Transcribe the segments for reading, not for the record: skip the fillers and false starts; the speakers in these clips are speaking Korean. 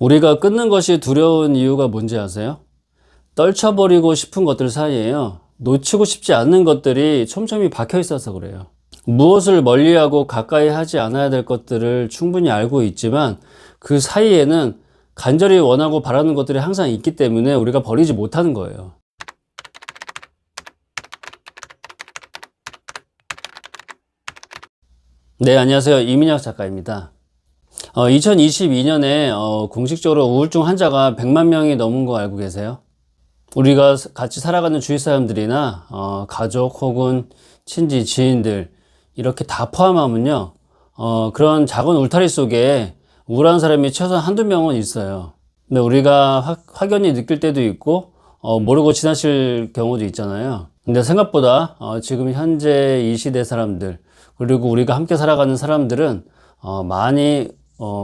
우리가 끊는 것이 두려운 이유가 뭔지 아세요? 떨쳐버리고 싶은 것들 사이에요. 놓치고 싶지 않는 것들이 촘촘히 박혀 있어서 그래요. 무엇을 멀리하고 가까이 하지 않아야 될 것들을 충분히 알고 있지만 그 사이에는 간절히 원하고 바라는 것들이 항상 있기 때문에 우리가 버리지 못하는 거예요. 네, 안녕하세요. 이민혁 작가입니다. 2022년에 공식적으로 우울증 환자가 100만 명이 넘은 거 알고 계세요? 우리가 같이 살아가는 주위 사람들이나 가족 혹은 친지, 지인들 이렇게 다 포함하면요, 그런 작은 울타리 속에 우울한 사람이 최소한 한두 명은 있어요. 근데 우리가 확연히 느낄 때도 있고 모르고 지나칠 경우도 있잖아요. 근데 생각보다 지금 현재 이 시대 사람들, 그리고 우리가 함께 살아가는 사람들은 많이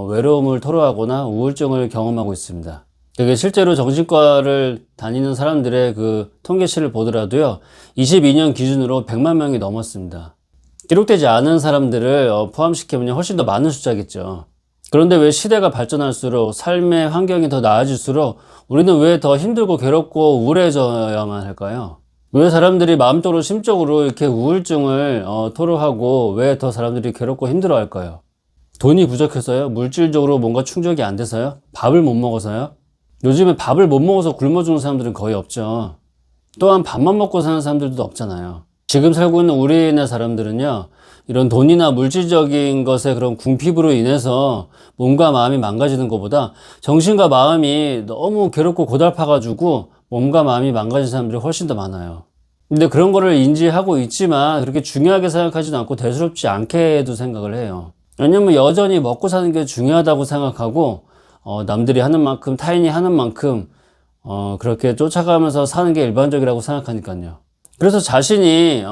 외로움을 토로하거나 우울증을 경험하고 있습니다. 그게 실제로 정신과를 다니는 사람들의 그 통계치를 보더라도요, 22년 기준으로 100만 명이 넘었습니다. 기록되지 않은 사람들을 포함시키면 훨씬 더 많은 숫자겠죠. 그런데 왜 시대가 발전할수록 삶의 환경이 더 나아질수록 우리는 왜 더 힘들고 괴롭고 우울해져야만 할까요? 왜 사람들이 마음적으로 심적으로 이렇게 우울증을 토로하고 왜 더 사람들이 괴롭고 힘들어 할까요? 돈이 부족해서요? 물질적으로 뭔가 충족이 안 돼서요? 밥을 못 먹어서요? 요즘에 밥을 못 먹어서 굶어 죽는 사람들은 거의 없죠. 또한 밥만 먹고 사는 사람들도 없잖아요. 지금 살고 있는 우리네 사람들은요, 이런 돈이나 물질적인 것의 그런 궁핍으로 인해서 몸과 마음이 망가지는 것보다 정신과 마음이 너무 괴롭고 고달파가지고 몸과 마음이 망가진 사람들이 훨씬 더 많아요. 근데 그런 거를 인지하고 있지만 그렇게 중요하게 생각하지도 않고 대수롭지 않게도 생각을 해요. 왜냐면 여전히 먹고 사는 게 중요하다고 생각하고 남들이 하는 만큼, 타인이 하는 만큼 그렇게 쫓아가면서 사는 게 일반적이라고 생각하니까요. 그래서 자신의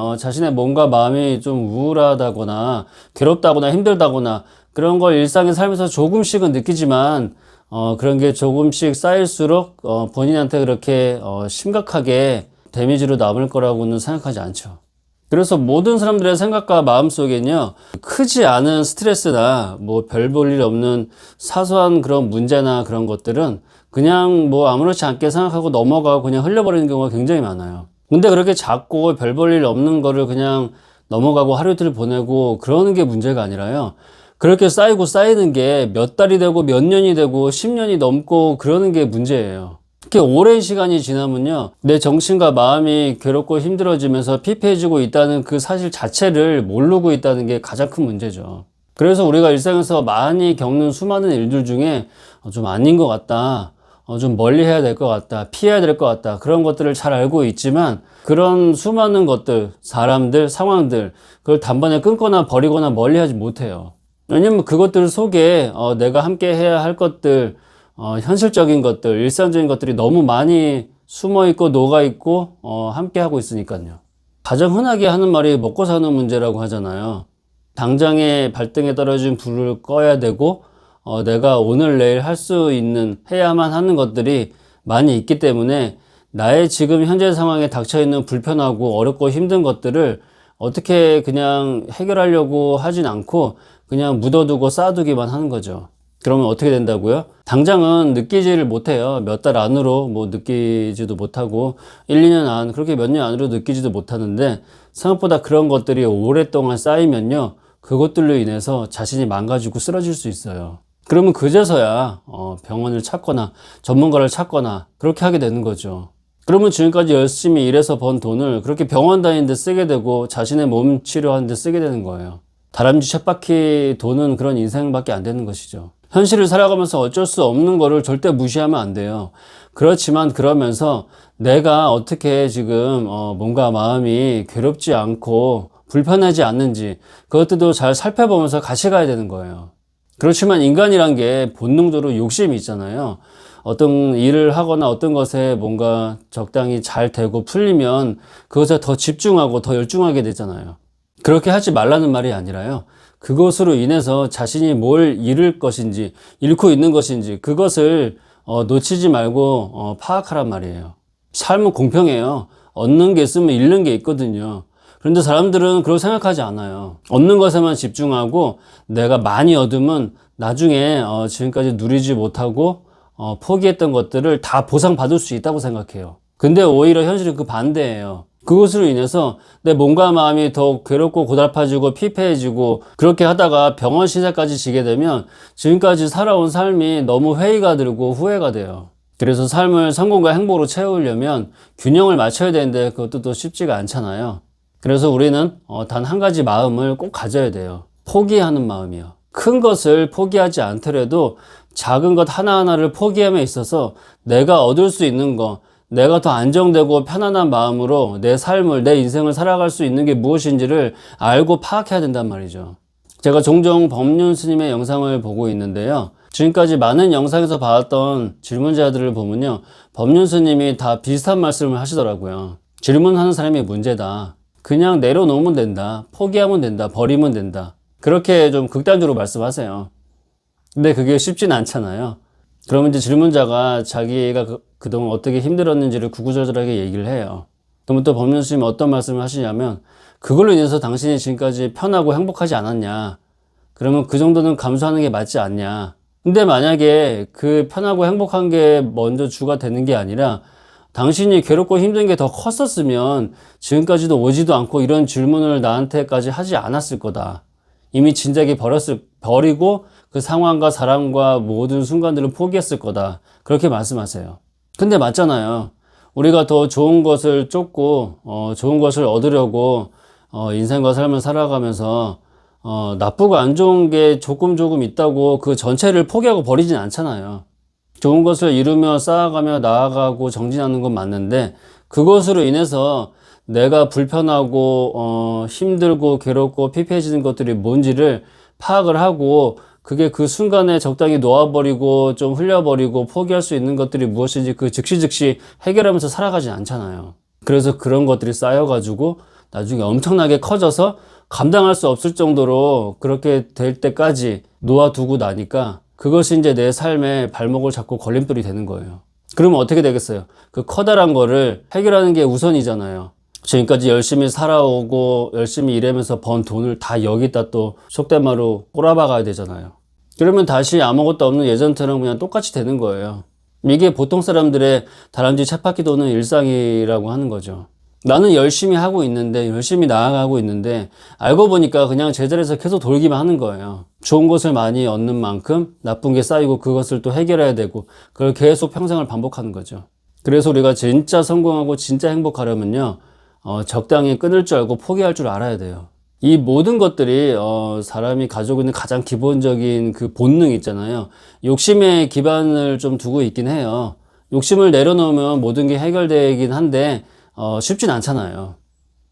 몸과 마음이 좀 우울하다거나 괴롭다거나 힘들다거나 그런 걸 일상의 삶에서 조금씩은 느끼지만 그런 게 조금씩 쌓일수록 본인한테 그렇게 심각하게 데미지로 남을 거라고는 생각하지 않죠. 그래서 모든 사람들의 생각과 마음 속에는요, 크지 않은 스트레스나 뭐 별 볼 일 없는 사소한 그런 문제나 그런 것들은 그냥 뭐 아무렇지 않게 생각하고 넘어가고 그냥 흘려버리는 경우가 굉장히 많아요. 근데 그렇게 작고 별 볼 일 없는 거를 그냥 넘어가고 하루 이틀 보내고 그러는 게 문제가 아니라요, 그렇게 쌓이고 쌓이는 게 몇 달이 되고 몇 년이 되고 10년이 넘고 그러는 게 문제예요. 특히 오랜 시간이 지나면요, 내 정신과 마음이 괴롭고 힘들어지면서 피폐해지고 있다는 그 사실 자체를 모르고 있다는 게 가장 큰 문제죠. 그래서 우리가 일상에서 많이 겪는 수많은 일들 중에 좀 아닌 것 같다, 좀 멀리 해야 될 것 같다, 피해야 될 것 같다, 그런 것들을 잘 알고 있지만 그런 수많은 것들, 사람들, 상황들, 그걸 단번에 끊거나 버리거나 멀리 하지 못해요. 왜냐면 그것들 속에 내가 함께 해야 할 것들, 현실적인 것들, 일상적인 것들이 너무 많이 숨어 있고 녹아 있고 함께 하고 있으니까요. 가장 흔하게 하는 말이 먹고 사는 문제라고 하잖아요. 당장에 발등에 떨어진 불을 꺼야 되고 내가 오늘 내일 할 수 있는, 해야만 하는 것들이 많이 있기 때문에 나의 지금 현재 상황에 닥쳐 있는 불편하고 어렵고 힘든 것들을 어떻게 그냥 해결하려고 하진 않고 그냥 묻어두고 쌓아두기만 하는 거죠. 그러면 어떻게 된다고요? 당장은 느끼지를 못해요. 몇 달 안으로 뭐 느끼지도 못하고 1, 2년 안, 그렇게 몇 년 안으로 느끼지도 못하는데 생각보다 그런 것들이 오랫동안 쌓이면요, 그것들로 인해서 자신이 망가지고 쓰러질 수 있어요. 그러면 그제서야 병원을 찾거나 전문가를 찾거나 그렇게 하게 되는 거죠. 그러면 지금까지 열심히 일해서 번 돈을 그렇게 병원 다니는 데 쓰게 되고 자신의 몸 치료하는 데 쓰게 되는 거예요. 다람쥐 쳇바퀴 도는 그런 인생밖에 안 되는 것이죠. 현실을 살아가면서 어쩔 수 없는 거를 절대 무시하면 안 돼요. 그렇지만 그러면서 내가 어떻게 지금 몸과 마음이 괴롭지 않고 불편하지 않는지 그것들도 잘 살펴보면서 같이 가야 되는 거예요. 그렇지만 인간이란 게 본능적으로 욕심이 있잖아요. 어떤 일을 하거나 어떤 것에 뭔가 적당히 잘 되고 풀리면 그것에 더 집중하고 더 열중하게 되잖아요. 그렇게 하지 말라는 말이 아니라요, 그것으로 인해서 자신이 뭘 잃을 것인지, 잃고 있는 것인지 그것을 놓치지 말고 파악하란 말이에요. 삶은 공평해요. 얻는 게 있으면 잃는 게 있거든요. 그런데 사람들은 그렇게 생각하지 않아요. 얻는 것에만 집중하고 내가 많이 얻으면 나중에 지금까지 누리지 못하고 포기했던 것들을 다 보상받을 수 있다고 생각해요. 근데 오히려 현실은 그 반대예요. 그것으로 인해서 내 몸과 마음이 더 괴롭고 고달파지고 피폐해지고 그렇게 하다가 병원 신세까지 지게 되면 지금까지 살아온 삶이 너무 회의가 들고 후회가 돼요. 그래서 삶을 성공과 행복으로 채우려면 균형을 맞춰야 되는데 그것도 또 쉽지가 않잖아요. 그래서 우리는 단 한 가지 마음을 꼭 가져야 돼요. 포기하는 마음이요. 큰 것을 포기하지 않더라도 작은 것 하나하나를 포기함에 있어서 내가 얻을 수 있는 거, 내가 더 안정되고 편안한 마음으로 내 삶을, 내 인생을 살아갈 수 있는 게 무엇인지를 알고 파악해야 된단 말이죠. 제가 종종 법륜 스님의 영상을 보고 있는데요. 지금까지 많은 영상에서 봐왔던 질문자들을 보면요. 법륜 스님이 다 비슷한 말씀을 하시더라고요. 질문하는 사람이 문제다. 그냥 내려놓으면 된다. 포기하면 된다. 버리면 된다. 그렇게 좀 극단적으로 말씀하세요. 근데 그게 쉽진 않잖아요. 그러면 이제 질문자가 자기가 그동안 어떻게 힘들었는지를 구구절절하게 얘기를 해요. 그러면 또 법륜 스님이 어떤 말씀을 하시냐면 그걸로 인해서 당신이 지금까지 편하고 행복하지 않았냐. 그러면 그 정도는 감수하는 게 맞지 않냐. 근데 만약에 그 편하고 행복한 게 먼저 주가 되는 게 아니라 당신이 괴롭고 힘든 게 더 컸었으면 지금까지도 오지도 않고 이런 질문을 나한테까지 하지 않았을 거다. 이미 진작에 버리고 그 상황과 사람과 모든 순간들을 포기했을 거다. 그렇게 말씀하세요. 근데 맞잖아요. 우리가 더 좋은 것을 쫓고 좋은 것을 얻으려고 인생과 삶을 살아가면서 나쁘고 안 좋은 게 조금 있다고 그 전체를 포기하고 버리진 않잖아요. 좋은 것을 이루며 쌓아가며 나아가고 정진하는 건 맞는데 그것으로 인해서 내가 불편하고 힘들고 괴롭고 피폐해지는 것들이 뭔지를 파악을 하고 그게 그 순간에 적당히 놓아버리고 좀 흘려버리고 포기할 수 있는 것들이 무엇인지 그 즉시 해결하면서 살아가진 않잖아요. 그래서 그런 것들이 쌓여가지고 나중에 엄청나게 커져서 감당할 수 없을 정도로 그렇게 될 때까지 놓아두고 나니까 그것이 이제 내 삶의 발목을 잡고 걸림돌이 되는 거예요. 그러면 어떻게 되겠어요? 그 커다란 거를 해결하는 게 우선이잖아요. 지금까지 열심히 살아오고 열심히 일하면서 번 돈을 다 여기다 또 속된 말로 꼬라박아야 되잖아요. 그러면 다시 아무것도 없는 예전처럼 그냥 똑같이 되는 거예요. 이게 보통 사람들의 다람쥐 쳇바퀴 도는 일상이라고 하는 거죠. 나는 열심히 하고 있는데 열심히 나아가고 있는데 알고 보니까 그냥 제자리에서 계속 돌기만 하는 거예요. 좋은 것을 많이 얻는 만큼 나쁜 게 쌓이고 그것을 또 해결해야 되고 그걸 계속 평생을 반복하는 거죠. 그래서 우리가 진짜 성공하고 진짜 행복하려면요 적당히 끊을 줄 알고 포기할 줄 알아야 돼요. 이 모든 것들이 사람이 가지고 있는 가장 기본적인 그 본능 있잖아요. 욕심에 기반을 좀 두고 있긴 해요. 욕심을 내려놓으면 모든 게 해결되긴 한데 쉽진 않잖아요.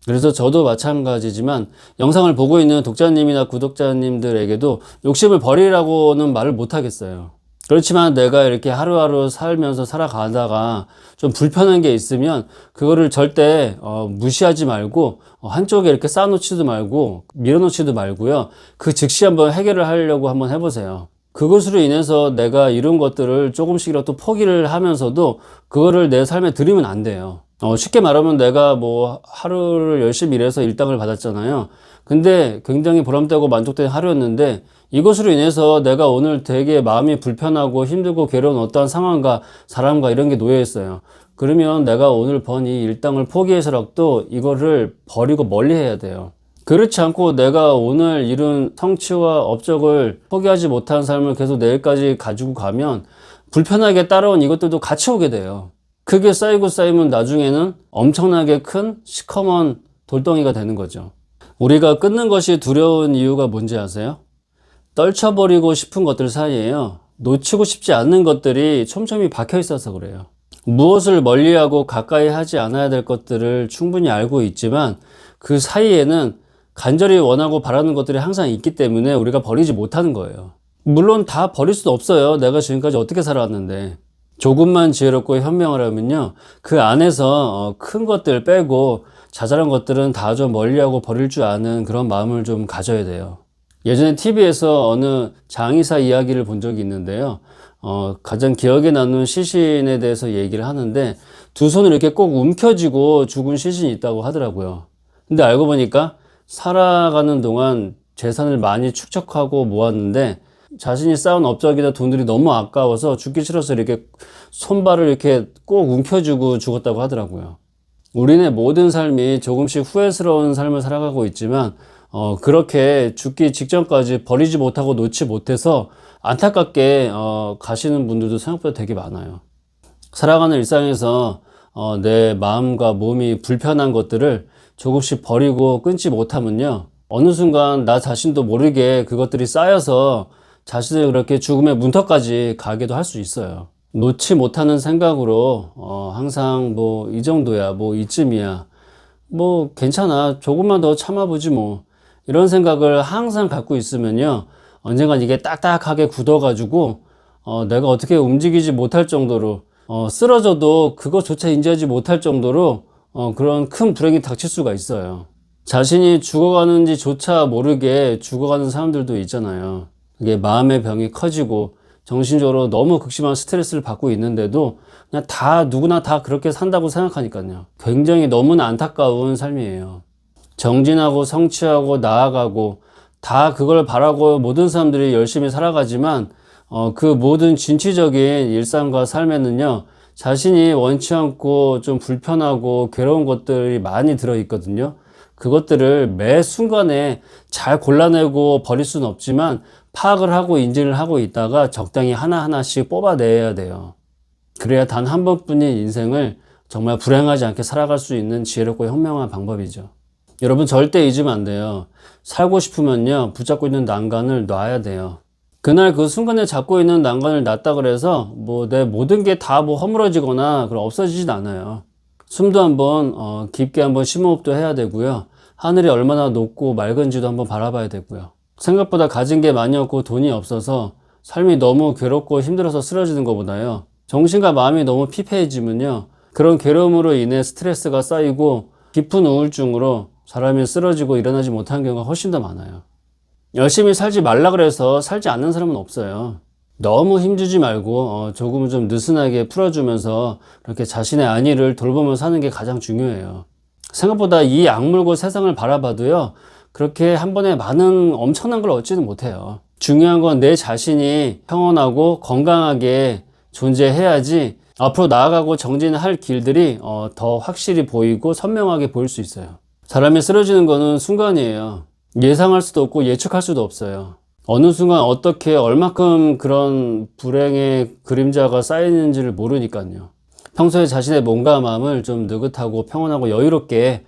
그래서 저도 마찬가지지만 영상을 보고 있는 독자님이나 구독자님들에게도 욕심을 버리라고는 말을 못 하겠어요. 그렇지만 내가 이렇게 하루하루 살면서 살아가다가 좀 불편한 게 있으면 그거를 절대 무시하지 말고 한쪽에 이렇게 쌓아놓지도 말고 밀어놓지도 말고요. 그 즉시 한번 해결을 하려고 한번 해보세요. 그것으로 인해서 내가 이룬 것들을 조금씩이라도 포기를 하면서도 그거를 내 삶에 들이면 안 돼요. 쉽게 말하면 내가 뭐 하루를 열심히 일해서 일당을 받았잖아요. 근데 굉장히 보람되고 만족된 하루였는데 이것으로 인해서 내가 오늘 되게 마음이 불편하고 힘들고 괴로운 어떠한 상황과 사람과 이런 게 놓여 있어요. 그러면 내가 오늘 번 이 일당을 포기해서라도 이거를 버리고 멀리 해야 돼요. 그렇지 않고 내가 오늘 이룬 성취와 업적을 포기하지 못한 삶을 계속 내일까지 가지고 가면 불편하게 따라온 이것들도 같이 오게 돼요. 그게 쌓이면 나중에는 엄청나게 큰 시커먼 돌덩이가 되는 거죠. 우리가 끊는 것이 두려운 이유가 뭔지 아세요? 떨쳐버리고 싶은 것들 사이에요. 놓치고 싶지 않는 것들이 촘촘히 박혀 있어서 그래요. 무엇을 멀리하고 가까이 하지 않아야 될 것들을 충분히 알고 있지만 그 사이에는 간절히 원하고 바라는 것들이 항상 있기 때문에 우리가 버리지 못하는 거예요. 물론 다 버릴 수도 없어요. 내가 지금까지 어떻게 살아왔는데. 조금만 지혜롭고 현명하려면요 그 안에서 큰 것들 빼고 자잘한 것들은 다 좀 멀리하고 버릴 줄 아는 그런 마음을 좀 가져야 돼요. 예전에 TV에서 어느 장의사 이야기를 본 적이 있는데요 가장 기억에 남는 시신에 대해서 얘기를 하는데 두 손을 이렇게 꼭 움켜쥐고 죽은 시신이 있다고 하더라고요. 근데 알고 보니까 살아가는 동안 재산을 많이 축적하고 모았는데 자신이 쌓은 업적이나 돈들이 너무 아까워서 죽기 싫어서 이렇게 손발을 이렇게 꼭 움켜쥐고 죽었다고 하더라고요. 우리네 모든 삶이 조금씩 후회스러운 삶을 살아가고 있지만 그렇게 죽기 직전까지 버리지 못하고 놓지 못해서 안타깝게 가시는 분들도 생각보다 되게 많아요. 살아가는 일상에서 내 마음과 몸이 불편한 것들을 조금씩 버리고 끊지 못하면요, 어느 순간 나 자신도 모르게 그것들이 쌓여서 자신을 그렇게 죽음의 문턱까지 가게도 할 수 있어요. 놓지 못하는 생각으로 항상 뭐 이 정도야, 뭐 이쯤이야, 뭐 괜찮아, 조금만 더 참아보지 뭐, 이런 생각을 항상 갖고 있으면요, 언젠간 이게 딱딱하게 굳어가지고 내가 어떻게 움직이지 못할 정도로, 쓰러져도 그것조차 인지하지 못할 정도로 그런 큰 불행이 닥칠 수가 있어요. 자신이 죽어가는지조차 모르게 죽어가는 사람들도 있잖아요. 이게 마음의 병이 커지고 정신적으로 너무 극심한 스트레스를 받고 있는데도 그냥 다 누구나 다 그렇게 산다고 생각하니까요. 굉장히 너무나 안타까운 삶이에요. 정진하고 성취하고 나아가고 다 그걸 바라고 모든 사람들이 열심히 살아가지만 그 모든 진취적인 일상과 삶에는요, 자신이 원치 않고 좀 불편하고 괴로운 것들이 많이 들어있거든요. 그것들을 매 순간에 잘 골라내고 버릴 수는 없지만 파악을 하고 인지를 하고 있다가 적당히 하나하나씩 뽑아내야 돼요. 그래야 단 한 번뿐인 인생을 정말 불행하지 않게 살아갈 수 있는 지혜롭고 현명한 방법이죠. 여러분 절대 잊으면 안 돼요. 살고 싶으면요, 붙잡고 있는 난간을 놔야 돼요. 그날 그 순간에 잡고 있는 난간을 놨다 그래서 뭐 내 모든 게 다 뭐 허물어지거나 그럼 없어지진 않아요. 숨도 한번 깊게 한번 심호흡도 해야 되고요. 하늘이 얼마나 높고 맑은지도 한번 바라봐야 되고요. 생각보다 가진 게 많이 없고 돈이 없어서 삶이 너무 괴롭고 힘들어서 쓰러지는 것보다요, 정신과 마음이 너무 피폐해지면요, 그런 괴로움으로 인해 스트레스가 쌓이고 깊은 우울증으로 사람이 쓰러지고 일어나지 못하는 경우가 훨씬 더 많아요. 열심히 살지 말라 그래서 살지 않는 사람은 없어요. 너무 힘주지 말고 조금 좀 느슨하게 풀어주면서 그렇게 자신의 안위를 돌보면서 사는 게 가장 중요해요. 생각보다 이 악물고 세상을 바라봐도요, 그렇게 한 번에 많은 엄청난 걸 얻지는 못해요. 중요한 건 내 자신이 평온하고 건강하게 존재해야지 앞으로 나아가고 정진할 길들이 더 확실히 보이고 선명하게 보일 수 있어요. 사람이 쓰러지는 거는 순간이에요. 예상할 수도 없고 예측할 수도 없어요. 어느 순간 어떻게 얼마큼 그런 불행의 그림자가 쌓이는지를 모르니까요. 평소에 자신의 몸과 마음을 좀 느긋하고 평온하고 여유롭게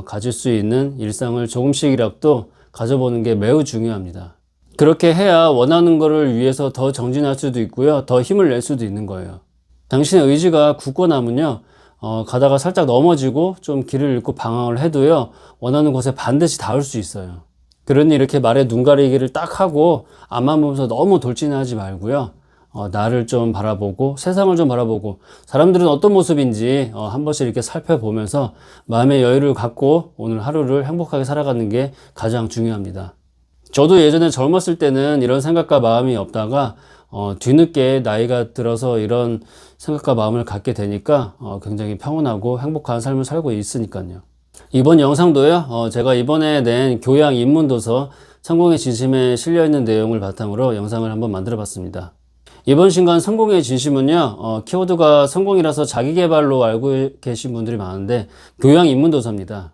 가질 수 있는 일상을 조금씩이라도 가져보는 게 매우 중요합니다. 그렇게 해야 원하는 것을 위해서 더 정진할 수도 있고요, 더 힘을 낼 수도 있는 거예요. 당신의 의지가 굳건하면요, 가다가 살짝 넘어지고 좀 길을 잃고 방황을 해도요, 원하는 곳에 반드시 닿을 수 있어요. 그러니 이렇게 말에 눈 가리기를 딱 하고 앞만 보면서 너무 돌진하지 말고요, 나를 좀 바라보고 세상을 좀 바라보고 사람들은 어떤 모습인지 한 번씩 이렇게 살펴보면서 마음의 여유를 갖고 오늘 하루를 행복하게 살아가는 게 가장 중요합니다. 저도 예전에 젊었을 때는 이런 생각과 마음이 없다가 뒤늦게 나이가 들어서 이런 생각과 마음을 갖게 되니까 굉장히 평온하고 행복한 삶을 살고 있으니까요. 이번 영상도요, 제가 이번에 낸 교양 입문도서 성공의 진심에 실려있는 내용을 바탕으로 영상을 한번 만들어 봤습니다. 이번 신간 성공의 진심은요, 키워드가 성공이라서 자기계발로 알고 계신 분들이 많은데 교양 입문도서입니다.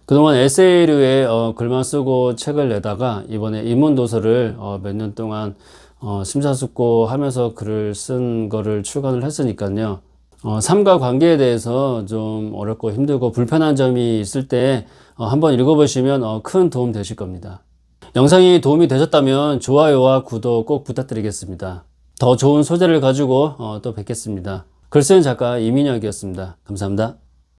그동안 에세이류의 글만 쓰고 책을 내다가 이번에 입문도서를 몇 년 동안 심사숙고하면서 글을 쓴 거를 출간을 했으니까요, 삶과 관계에 대해서 좀 어렵고 힘들고 불편한 점이 있을 때 한번 읽어보시면 큰 도움 되실 겁니다. 영상이 도움이 되셨다면 좋아요와 구독 꼭 부탁드리겠습니다. 더 좋은 소재를 가지고 또 뵙겠습니다. 글 쓰는 작가 이민혁이었습니다. 감사합니다.